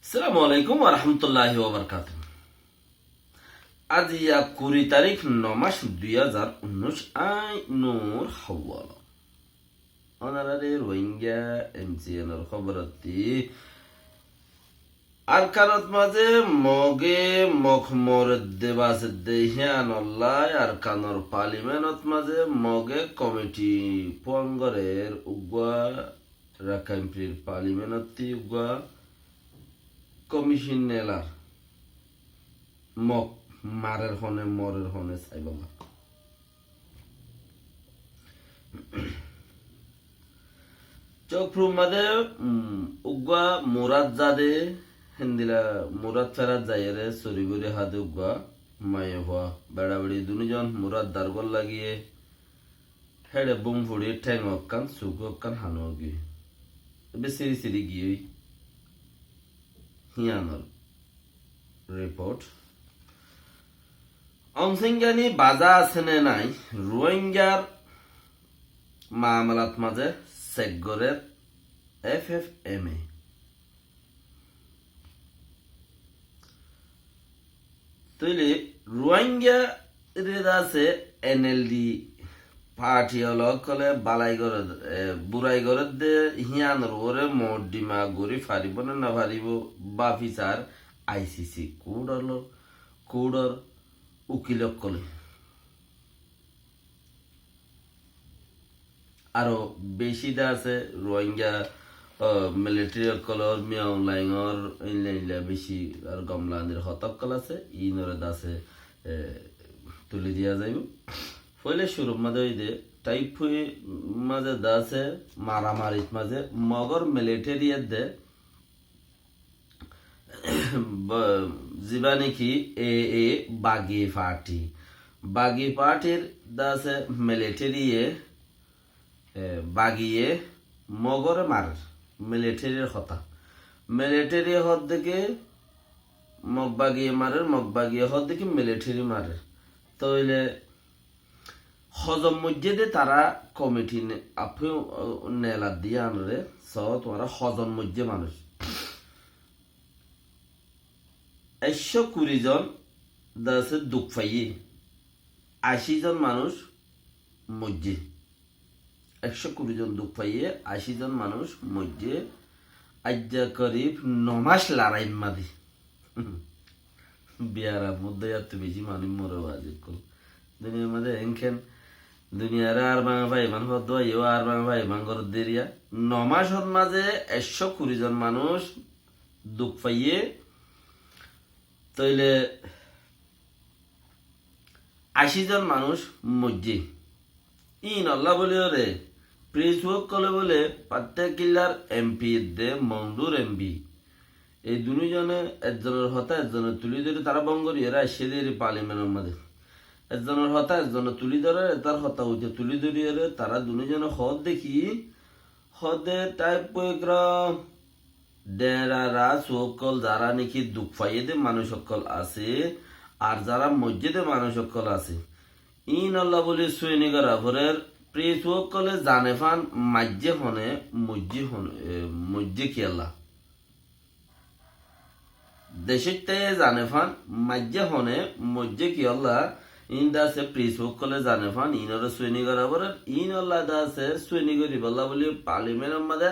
আসসালামু আলাইকুম ওয়া রাহমাতুল্লাহি ওয়া বারাকাতুহু। আজ 20 তারিখ 9 মাস 2019 আই নূর হাওয়ালা অনারারে রোহিঙ্গা এমসিএন এর খবরতি আর কানত মাঝে মগে মখমর দেবাস দেহিয়ান আল্লাহ আর কানর পার্লিমেন্টত মাঝে মগে কমিটি পঙ্গরের উগা রাকাইমপ্রির পার্লিমেন্টতি উগা কমিশন নেলার মক মারের হনে মরের হনে সাইবাবা চক্রু মাদে উগা মুরাদ জাদে হিন্দিলা মুরাদ ফেরাত যাইরে সরিগুরি হাদে উগা মায়ে হওয়া বেড়াবেড়ি দুজন মুরাদ দারগল লাগিয়ে হেড়ে বুম ফুড়ি ঠ্যাং হকান সুখ হকান হানো গিয়ে এবে সিরি সিরি গিয়ে হিয়ানর রিপোর্ট অংসিংগানি বাজা আছে নে নাই রোহিঙ্গার মামলাত মাঝে সেগরের FFMA তৈলে রোহিঙ্গা আছে NLD পার্টি কলে বালাই করে বুড়াই করে দে হিয়ানর ওরে মোট ডিমা গড়ি ফারিব না ফারিব বাফিসার ICC কোডর উকিলক কলে আরো বেশি দা আছে রোহিঙ্গা মিলিটারি কলর মিয়াও লাইঙর ইনলাইলা বেশি আর গমলানের হতক কল আছে ইনরে দাসে তুলে দিয়া যাইব ফলে শুরু মাঝে ওই দে টাইপ মাঝে দাসে মারামারিত মাঝে মগর মিলিটারিয়ার দে জিবা নাকি এ বাগি পার্টির দাসে মিলিটারিয়ে বাগিয়ে মগরে মার মিলিটারির হতা মিলিটারি হদ দেখে মগ বাগিয়ে হদ দেখে মিলিটারি মারে তইলে হজম মসজিদে তারা কমিটি আপনি নেলা দিয়ে আনরে তোমরা হজম মসজিদ মানুষ 120 জন দাসে দুঃখ পাইয়ে 80 জন মানুষ মসজিদ 120 জন দুঃখ পাইয়ে 80 জন মানুষ মসজিদ আজ্জা করিব 9 মাস লড়াই মাদি বিয়ারা মধ্যে এত বেশি মানুষ মরে বাজে দুনিয়ার মধ্যে এনখেন দুনিয়ার আর বাঙা ভাই মান হদ আর বাঙা ভাই বাঙ্গর দেরিয়া 9 মাস মাঝে 120 জন মানুষ দুঃখ পাইয়ে তইলে 80 জন মানুষ মসজিদ ইন আল্লাহ বলে রে প্রিন্স কলে বলে পাত্তা কিল্লার MP দে মংডুর MP এই দুজনে একজনের হতা একজনের তুলি ধরে তারা বঙ্গরি এরা সেদের পার্লিমেন্টের মধ্যে একজনের হতা একজনের তুলি ধরে তার হতা হইতে তুলি ধরিয়ে তারা দুজনে হদ দেখি হদে টাইপ প্রোগ্রাম ডেরারা সকল যারা নাকি দুঃখ পাইয়ে দে মানুষ সকল আছে আর যারা মসজিদে মানুষ সকল আছে ইন আল্লাহ বলে সৈনিকর আভরের প্রিয় সকলে জানে ফান মাজ্জে হনে মসজিদ কি আল্লাহ দেশের তাই জানে ফান মাজ্জে হনে মসজিদ কি আল্লাহ ইন দাসে প্রিয় সকলে জানে ফান ইনর সৈনিকর আভরের ইন আল্লাহ দাসে সৈনিকর ইবাল্লাহ বলে পার্লিমেন্টের মধ্যে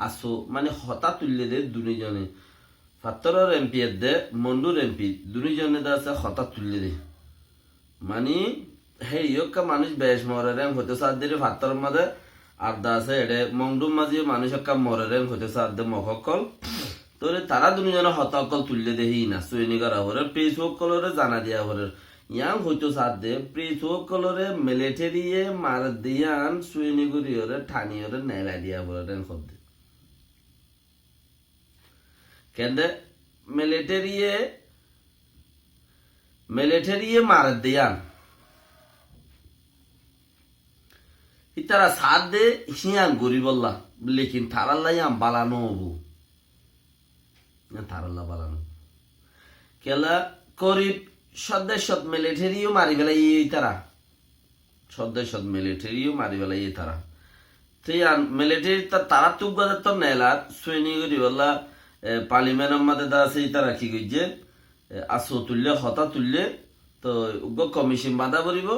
আসো মানে হতা তুললে দে দুজনে ফাত্তরের MP দে মন্ডুর MP দুজনে দাসে হতা তুললে দে মানে হে ইয়কা মানুষ বেশ মরে রেং হতে সাদ্দের ফাত্তর মাঝে আর দাসে এডে মংডুম মাঝে মানুষ একটা মরে রেং হতে সাদ্দে মকল তোরে তারা দুজনে হতাকল তুললে দেহি না সৈনিকর হরে প্রিসোক কলরে জানা দিয়া হরে ইয়াং হইতো সাদ্দে প্রিসোক কলরে মিলিটারিয়ে মার দিয়ান সৈনিকরি হরে ঠানি হরে নেলা দিয়া হরে রেং হদ্দে কেন্দে মিলিটারিয়ে মার দিয়ান ইতারা সাথ দে হিয়ান গরিব আল্লাহ লেকিন থারাল্লাহ ইয়াম বালানো হবু থারাল্লাহ বালানো কেলা করিব সদ্দেশত মিলিটারিও মারি বেলাই তারা সদ্দেশত মিলিটারিও মারি বেলাই তারা মিলিটারি তারা তুক তো নেলা সৈনিক গরিব আল্লাহ পার্লিমেন্টের মধ্যে দা আছে তারা কি করছে আসো তুললে হতা তুললে তো কমিশন বাঁধা পড়িব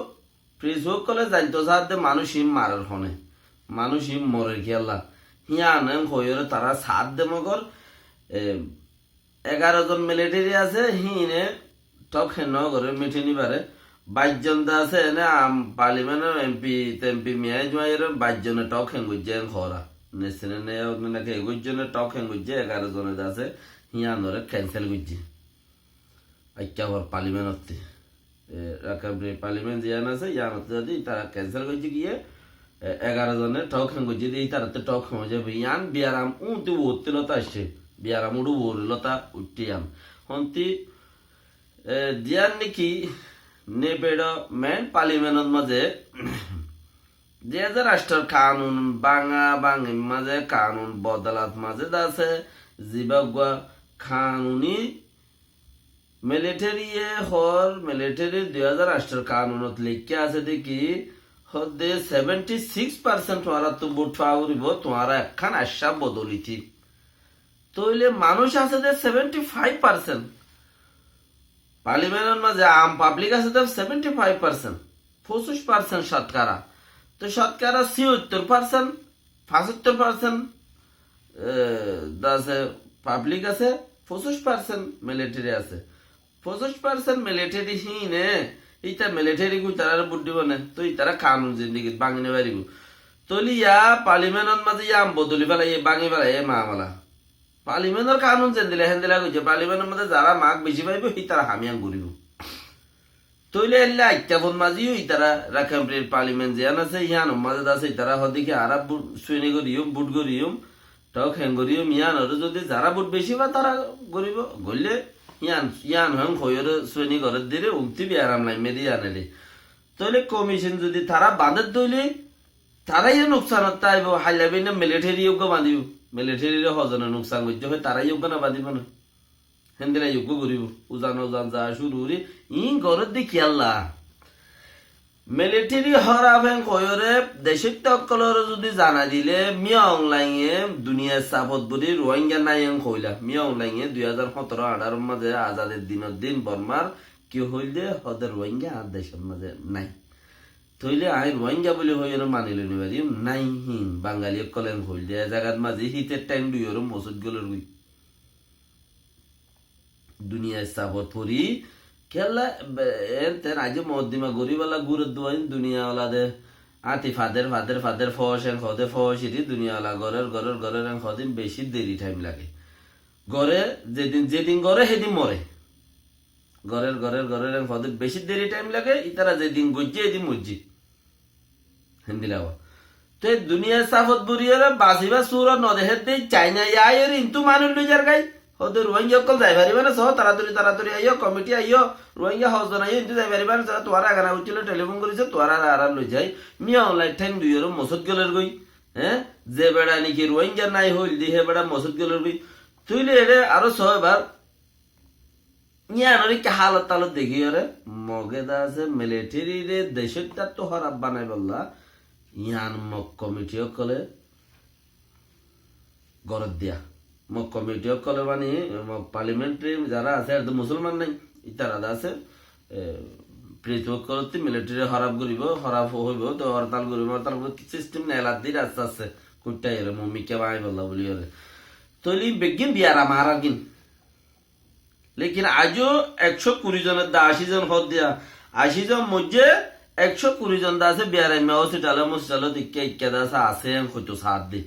প্রিজ হোক কলে জানতো সাথে মানুষ হিম মারার হনে মানুষ হিম মরে গিয়াল্লা হিয়া আনেন হইরে তারা সাথ দে মগর 11 জন মিলিটারি আছে হিনে টক হেন করে মিঠে নিবারে 22 জন দা আছে এনে পার্লিমেন্টের এমপি মিয়াই জুয়াইয়ের 22 জনে টক হেন গুজে খরা নেসেনে নে নাকি 21 জনে টক হেন গুজে 11 জনে দা আছে হিয়া নরে ক্যান্সেল গুজে আইকা হর পার্লিমেন্টতে রাকাবরে পার্লিমেন্ট জিয়ান আছে ইয়ানতে যদি তারা ক্যান্সেল গুজে গিয়ে 11 জনে টক হেন গুজে দিয়ে তারাতে টক হয়ে যাবে ইয়ান বিয়ারাম উঁতে ওতে লতা আসছে বিয়ারাম উড়ু ওর লতা উঠিয়াম হন্তি দিয়ান নাকি নেবেড মেন পার্লিমেন্টের মাঝে যে রাষ্ট্রের কানুন বাঙা বাঙি মাঝে কানুন বদলাত মাঝে আছে জিবাগুয়া কানুনি মিলিটারি মিলিটারি 2000 রাষ্ট্রের কানুনত লিখে আছে দেখি হদে 76% তোমারা তো ভোট পাওয়ারিব তোমারা একখান আশা বদলিতি তইলে মানুষ আছে যে 75% পার্লিমেন্টের মাঝে আম পাবলিক আছে তো 75% 25% শতকরা তো শতকরা 76% 75% দাসে পাবলিক আছে 25% মিলিটারি আছে 25% মিলিটারি হিনে ইটা মিলিটারি গু তারা বুদ্ধি বনে তো ইতারা কানুন জিন্দিগি বাঙিনে বাড়িব তলি ইয়া পার্লিমেন্টের মাঝে আম বদলি ফেলা এই বাঙি ফেলা এ মামলা পার্লিমেন্টের কানুন চেন দিলে হেন দিলা কইছে পার্লিমেন্টের মধ্যে যারা মাক বেশি পাইব সেই তারা হামিয়াং করিব তইলে এল্লা আইতাবন মাঝিও ইতারা রাখামপ্রির পার্লিমেন্ট জিয়ান আছে ইয়ান মাঝে আছে তারা হদিকে আরা সুইনি করিও বুট করিও টক হেং করিও ইয়ান আর যদি যারা বুট বেশি বা তারা করিব গলে ইয়ান হং হইর সুইনি করে দিলে উক্তি বি আরাম নাই মেদি আনেলে তইলে কমিশন যদি তারা বাঁধে দইলে তারাই নোকসানত তাইব হাইলাবি না মিলিটারি যোগ্য বাঁধিব মিলিটারির হজনে নোকসান করছে হয় তারাই যোগ্য না বাঁধিব না হেন্দিরা যোগ্য করিব উজান উজান যা শুরু করি ই ঘরের দেখি আল্লাহ মিলিটারি হরাফেন কয়রে দেশের তকলর যদি জানা দিলে মিয়া অনলাইনে দুনিয়ার সাপত বলি রোহিঙ্গা নাই কইলা মিয়া অনলাইনে 2017-18 মাঝে আজাদের দিন বর্মার কি হইলে হদের রোহিঙ্গা আর দেশের মাঝে নাই তইলে আই রোহিঙ্গা বলে হইল মানিল নিবারি নাই হিন বাঙালি কলেন হইলে জায়গার মাঝে হিতের টাইম দুইর মসুদ গেলের গুই দুনিয়ার সাপত পরি খেলা এনতেন আজ মদ্দিমা গরিবালা গুরুদ দোয়াইন দুনিয়াওয়ালা দে আতি ফাদের ফস এন খদে ফস ইতি দুনিয়াওয়ালা গরের এন খদিন বেশি দেরি টাইম লাগে গরে যেদিন গরে সেদিন মরে গরের এন খদে বেশি দেরি টাইম লাগে ইতারা যেদিন গজ্জে এদিন মজ্জি হিন্দিলাওয়া তো দুনিয়ার সাফত বুড়িয়ারা বাসিবা সুর নদেহের দেই চাইনা ইয়ার ইন্তু মানুষ লইজার গাই ওদের রোহিঙ্গা কল যাই পারিবে না সহ তাড়াতাড়ি আইও কমিটি আইও রোহিঙ্গা হজন আইও ইন্তু যাই পারিবে না তোরা গানা উঠিল টেলিফোন করেছে তোরা আর লই যাই মিয়া অনলাইন টাইম দুইয়ের মসুদ গেলের গই হ্যাঁ যে বেড়া নাকি রোহিঙ্গা নাই হইল দি হে বেড়া মসুদ গেলের গই তুইলে এরে আরো ছয়বার ইয়ানরি কে হালত তালত দেখি রে মগেদা আছে মিলিটারি রে দেশের তো হরাব বানাই বললা ইয়ান মক কমিটিও কলে গরদ দিয়া মক কমিটিও কলে মানে পার্লিমেন্টারি যারা আছে আর তো মুসলমান নাই ইতারা আছে পৃথক করতে মিলিটারি হরাব করিব হরাব হইব তো হরতাল করিব হরতাল সিস্টেম নেলার দিন আস্তে আস্তে কুটাই রে মম্মিকে বাই বললা বলি রে তলি বেগিন বিয়ারা মারা কিন লেকিন আজও 120 জনের দা 80 জন হদ দিয়া 80 জন মধ্যে 120 জন দা আছে বিয়ারা হসপিটালে মুসটালে দিকে ইক্কা আছে হয়তো সাথ দি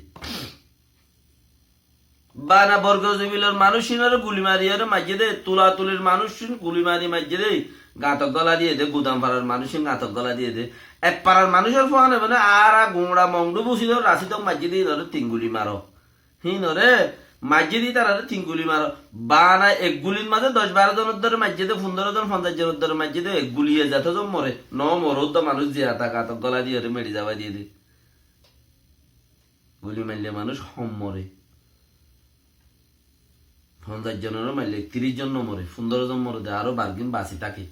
বানা বর্গ জমিলের মানুষিনের গুলি মারিয়ার মাঝে দে তুলির মানুষ গুলি মারি মাঝে দে গাঁতক গলা দিয়ে দে গুদাম পাড়ার মানুষ গাঁতক গলা দিয়ে দে এক পাড়ার মানুষের ফোন মানে আর গুমড়া মংডু বসি ধর রাশি তক মাঝে দিয়ে ধরে তিনগুলি মারো হিনরে মাঝে দিয়ে তারা তিনগুলি মারো বানা এক গুলির মাঝে 10-12 জনের ধরে মাঝে দে 15 জন 50 জনের ধরে মাঝে দে এক গুলিয়ে যাতে তো মরে ন মরদ মানুষ যে হাতা গাঁতক গলা দিয়ে মেরে যাওয়া দিয়ে দে গুলি মারলে মানুষ হম মরে 50 জনেরও মারলে 30 জন মরে 15 জন মরে আরো বার্গিন বাঁচি থাকে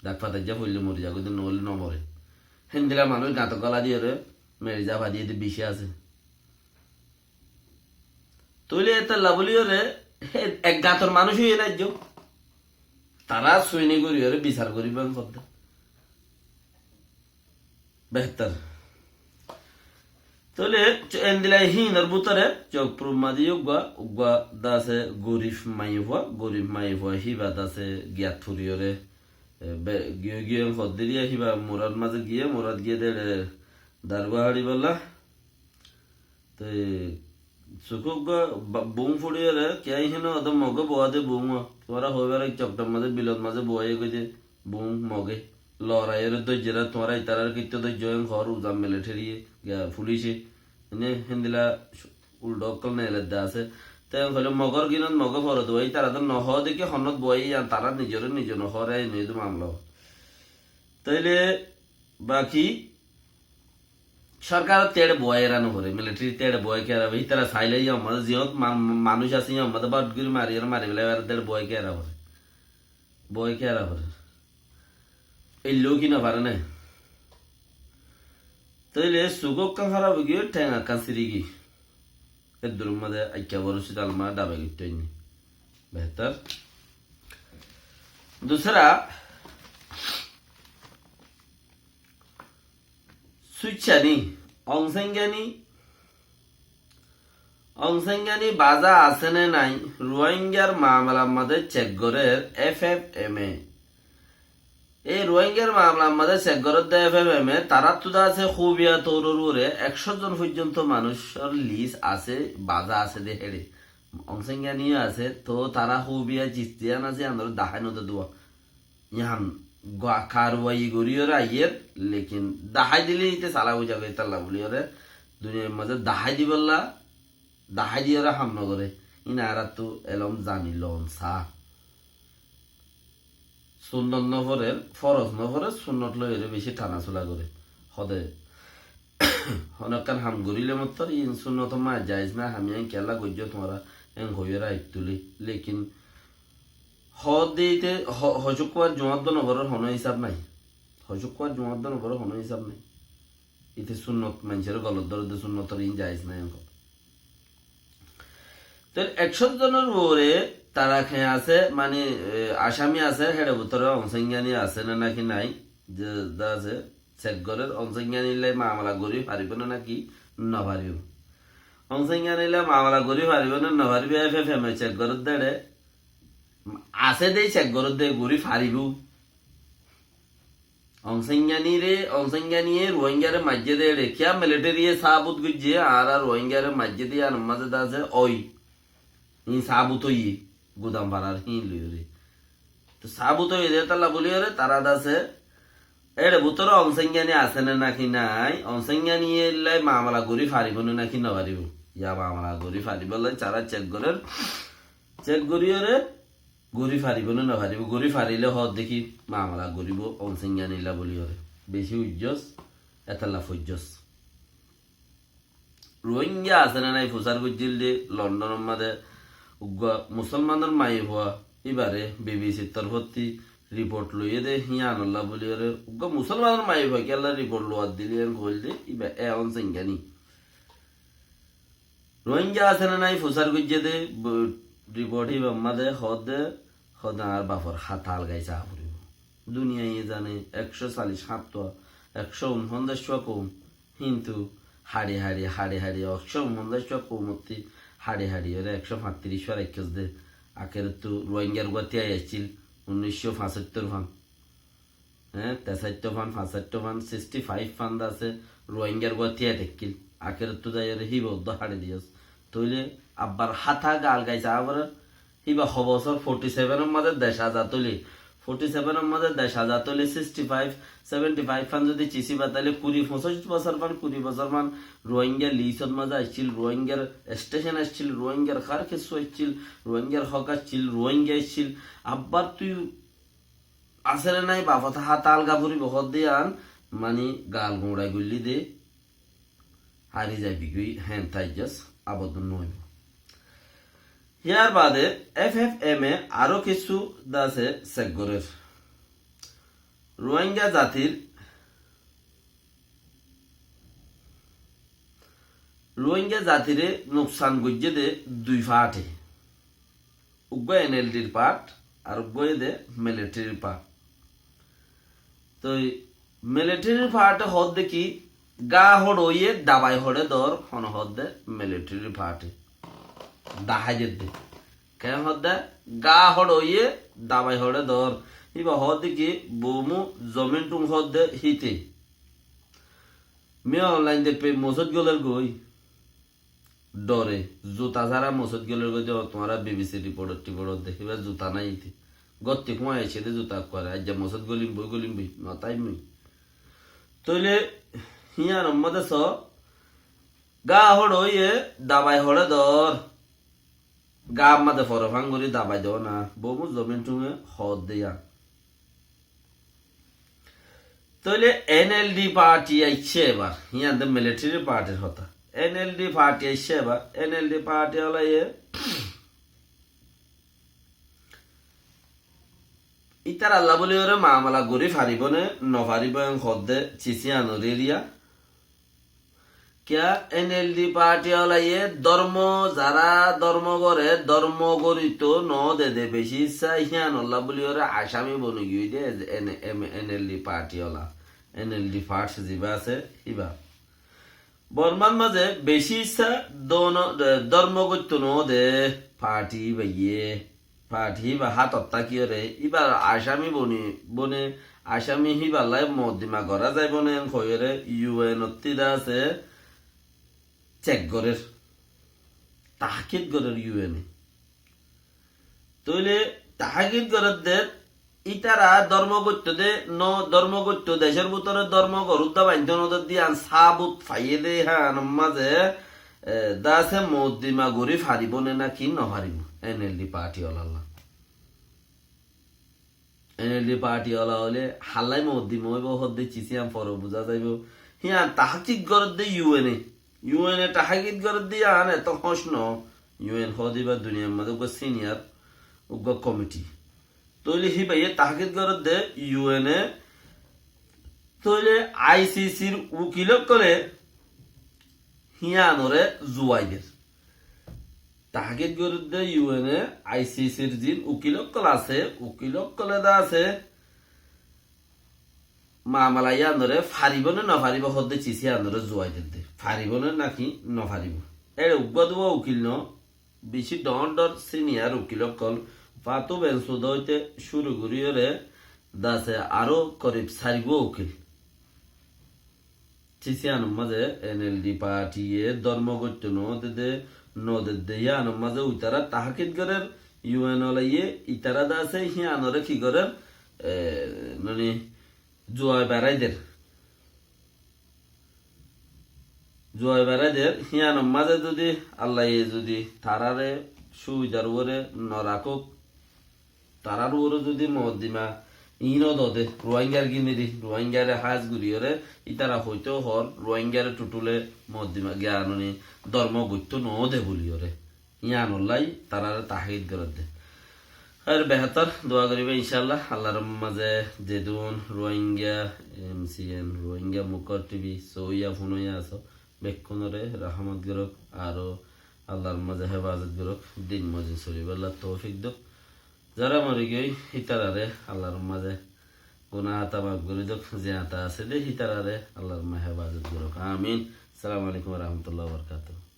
ডাক ফাতে যা পড়লে মরে যা কিন্তু নহলে ন মরে হেন্দিলা মানুষ গাঁত গলা দিয়ে মেরে যাওয়া দিয়ে বেশি আছে তৈলে এটা লাভলিও রে এক গাতর মানুষ হয়ে রাজ্য তারা সৈনিক বিচার করিবেন করতে বেহতর তাহলে এন্দিলাই হিনর ভিতরে চোখ প্রমাদি উগা দাসে গরিব মাই হওয়া হিবা দাসে গিয়া থুরিয়রে গিয়ে গিয়ে হদ্দিরিয়া হিবা মোরাদ মাঝে গিয়ে মোরাদ গিয়ে দে দারগা হাড়ি বললা তো সুখক বুং ফুড়িয়রে কে হিন অদম মগে বোয়াদে বুং তোরা হইবার চকটার মাঝে বিলত মাঝে বয়ে গেছে বুং মগে লড়াইয়ের দৈর্যরা তোমরা ইতারার কীর্ত দৈর্য ঘর উজাম মিলিটারি পুলিশে এনে হিন্দিলা উল্টো অকল নেলে আছে তাই হলে মগর গিনত মগ ফরত বই তারা তো নহ দেখে হনত বই তারা নিজের নিজ নহরে নিজ মামলা তাইলে বাকি সরকার তেড়ে বয় এরানো করে মিলিটারি তেড়ে বয় কে এরাবে তারা চাইলে আমাদের জিহত মানুষ আছে আমাদের বাটগুলি মারি মারি বেলা তেড়ে বয় কে এরা করে বয় কে এরা করে এই লোকই না পারে না তাইলে সুগক কান খারাপ গিয়ে ঠেঙা কান সিরিগি এর দূর মধ্যে আইকা বরসি তালমা ডাবে গিয়ে বেহতর दूसरा সুইচ্ছানি অংসেঙ্গানি বাজা আছে না নাই রোহিঙ্গার মামলার মধ্যে চেকগরের FFMA এই রোহিঙ্গার মামলার মধ্যে চেকগরের FFMA তারা তো আছে খুবিয়া তরুরে 100 জন পর্যন্ত মানুষের লিস্ট আছে বাজা আছে দে হেড়ে অংসেঙ্গানি আছে তো তারা খুবিয়া জিস্তিয়ান আছে আমরা দাহানো তো দোয়া ইহান কারওয়াই গরিয়র আইয়ের লেকিন দাহাই দিলে ইতে সালা বুঝা গই তাল্লা বলিয়রে দুনিয়ার মাঝে দাহাই দিবল্লা দাহাই দিয়রা হামনা করে ইনারা তো এলম জানিল সা সুন্নত নফরের ফরজ নফরের সুন্নত লইরে বেশি টানা চলা করে হদে হনকান হাম গরিলে মত ইন সুন্নত মা জায়েজ না আমি কেলা গজ্জ তোমরা এং হইরা ইতুলি লেকিন হদিতে হজুকওয়ার জুমাদ্দ নগরের হন হিসাব নাই হজুকওয়ার জুমাদ্দ নগরের হন হিসাব নাই ইতে সুন্নত মানুষের গলত দরদে সুন্নতর ইন জায়েজ নাই অঙ্ক তো 100 জনের উপরে তারা খেয়ে আছে মানে আসামি আছে হেডে ভিতরে অংশজ্ঞানী আছে না নাকি নাই যে আছে চেকগরের অংশজ্ঞানীলে মামলা করি পারিব না নাকি নপারিব অংশজ্ঞানীলে মামলা করি পারিব না নপারিব FFMA চেকগরের দেড়ে আছে দেই চেকগরের দে গরি পারিব অংশজ্ঞানী রোহিঙ্গারে মাঝে দেড়ে কিয়া মিলিটারি সাবুত গুজে আর রোহিঙ্গারে মাঝে দিয়ে আর মাঝে আছে ওই সাবুত হই গুদাম পাড়ার হিন লইরে তো সাবুত হই দে তালা বলিরে তারা দাসে এর ভিতরে অংশজ্ঞানী আছে না নাকি নাই অংশজ্ঞানী লাই মামলা করি পারিব না নাকি না পারিব ইয়া মামলা করি পারিব লাই তারা চেক করিরে গরি পারিব না পারিব গরি পারিলে হদ দেখি মামলা করিব অংশজ্ঞানী লা বলিরে বেশি উজ্জস এতালা ফজ্জস রোহিঙ্গা আছে না নাই ফুসার গুজিল দে লন্ডনের মাঝে মুসলমানের মাই হওয়া এবারে BBC তরফতি রিপোর্ট লইয়ে দে হিয়া আনল্লা বলি মুসলমানের মাই হওয়া কেলা রিপোর্ট লোয়ার দিলি কইল দে ইবা এন সিংগানি রোহিঙ্গা আছে না নাই ফুসার গুজে দে রিপোর্ট হিবা মাদে হদার বাফর হাতাল গাইছা পড়িব দুনিয়ায় জানে 140 হাত 149 কম কিন্তু হাড়ি 149 কমতি হাড়ি ওরা 135 রাক্ষস দে আখের তো রোহিঙ্গার গতি আসছিল 1975 ফান হ্যাঁ 63 ফান 65 ফান 65 ফান আছে রোহিঙ্গার গতি দেখিল আখের তো যাই হিব হাড়ি দিয়স তইলে আবার হাতা গাল গাইছে আবার হিবা হবসর 47 এর মধ্যে 10,000 তলি 47 এর মধ্যে 10,000 তলি 65 75 ফান যদি চিসি বাতালে 20-25 বছর মান 20 বছর মান রোহিঙ্গা লিসত মাঝে আসছিল রোহিঙ্গার স্টেশন আসছিল রোহিঙ্গার খার খেসু আসছিল রোহিঙ্গার হক আসছিল রোহিঙ্গা আসছিল আবার তুই আসলে নাই বাফা হাত আলগা ভরি বহত দিয়ে আন মানে গাল গোড়াই গুলি দে হারি যাবি গুই হ্যাঁ তাই জাস আবদ্ধ নয় ইয়ার বাদে FFMA আরো কিছু দাসে সেগরের রোহিঙ্গা জাতিরে নুকসান গজ্জে দে 2 ফাটে উগ্র এনএলডির পার্ট আর উগ্র দে মিলিটারির পার্ট। তো মিলিটারির পার্ট হদ দেখি গা হড় ওয়ে দাবাই হড়ে দর হন হদ দে মিলিটারির পার্টে দাহাজের দে কেন হদ দে গা হড় ওয়ে দাবাই হড়ে দর ইবা হদ দেখি বমু জমিন টুম হদ দে হিতে মেয়ে অনলাইন দেখবে মসজিদ গলের গই ডরে জুতা ছাড়া মসজিদ গলের গই তোমার বিবিসি রিপোর্ট দেখিবা জুতা নাই ইতি গত্তি কুয়া এসে দে জুতা করে আজ মসজিদ গলিম বই নতাই মুই তইলে হিয়ার মধ্যে স গা হড় ইয়ে দাবাই হড়ে দর গা মাদে ফরফাং করি দাবাই দেও না বমু জমিন টুমে হদ দেয়া তইলে এনএলডি পার্টি আইছে এবার হিয়ার মিলিটারি পার্টির হতা এনএলডি পার্টি আইছে এবার এনএলডি পার্টি হলো ইতার আল্লাহ বলি ওরে মামলা গরি ফারিব নে নফারিব হদে চিচি আনরিয়া কিয়া এনএলডি পার্টি হলো ধর্ম যারা ধর্ম করে ধর্ম গরিত ন দে বেশি ইচ্ছা হিয়ান আল্লাহ বলি ওরে আসামি বনি গিয়ে দে এনএলডি পার্টি হলা এনএলডি পার্ট যিবা আছে হিবা বর্মান মাঝে বেশি ইচ্ছা ধর্ম গরিত ন দে পার্টি বাইয়ে পার্টি বা হাত অত্যাকিয়রে এবার আসামি বনে আসামি হিবালাই মদিমা করা যায় বনে খয়েরে ইউএন অত্তিদা আছে চেক গরের তাহাকিদ গরের ইউএনএ তইলে তাহাকিদ গরের দের ইতারা ধর্মগত্য দে ন ধর্মগত্য দেশের ভিতরে ধর্ম গরুদ্দা বাধ্য নদের দিয়ে সাবুত ফাইয়ে দে হ্যাঁ মাঝে দাসে মদিমা গরি ফারিব নে না কি নহারিব এনএলডি পার্টি ওলাল্লা এনএলডি পার্টি ওলা হলে হাল্লাই মদিম হইব হদ্দে চিচিয়াম পর বুঝা যাইব হিয়া তাহাকিদ গরদ দে ইউএনএ তাহাকিদ গরদ দিয়ে আন এত হস ন ইউএন হদিবা দুনিয়ার মধ্যে উগ্র সিনিয়র উগ্র কমিটি তৈলে হি ভাই তাহাকিদ গরদ দে ইউএনএ তৈলে আইসিসির উকিল করে হিয়ানরে জুয়াইদের তাহাকিদ গরদে ইউএনএ আইসিসির জিন উকিলকল আছে উকিলকলে দা আছে মামলা ইয়ানরে ফারিব না নফারিব হদ্দে চিচি আনরে জুয়াইদের দে ফারিব না নাকি নফারিব এর উগ্রদুয়া উকিল ন বেশি ডর সিনিয়র উকিলকল ফাতু বেনসুদ হইতে শুরু করিয়রে দাসে আরো করিব সারিব উকিল চিসিয়ান মাঝে এনএলডি পার্টি এর ধর্মগত্য নদে ইয়ান মাঝে উতারা তাহাকিদ গরের ইউএন লাইয়ে ইতারা দা আছে হিয়ানরে কি গরের মানে জুয়াই বেড়াইদের হিয়ান মাঝে যদি আল্লাহ যদি তারারে সুবিধার উপরে নরাকুক তারার উপরে যদি মহদিমা ইনো দদে রোহিঙ্গার গিনিরি রোহিঙ্গারে হাজ গুরিয়রে ইতারা হইতেও হর রোহিঙ্গারে টুটুলে মদিমা জ্ঞাননি ধর্ম গত্য নদে বলিয়রে ইয়ানল্লাই তারারে তাহিদ করে দে আর বেহতর দোয়া করিবে ইনশাআল্লাহ আল্লাহর মাঝে যেদুন রোহিঙ্গা এমসিএন রোহিঙ্গা মুকর টিভি সইয়া ফোনইয়া আছো বেক্ষণরে রহমত গরক আরো আল্লাহর মাঝে হেফাজত গরক দিন মজিদ চলিব আল্লাহ তৌফিক দক যারা মরে গই হিতারারে আল্লাহর মাঝে গুনাহ আতা মাফ করে দক যে আতা আছে দে হিতারারে আল্লাহর হেফাজত করুক আমিন। আসসালামু আলাইকুম ওয়া রাহমাতুল্লাহি ওয়া বারাকাতুহু।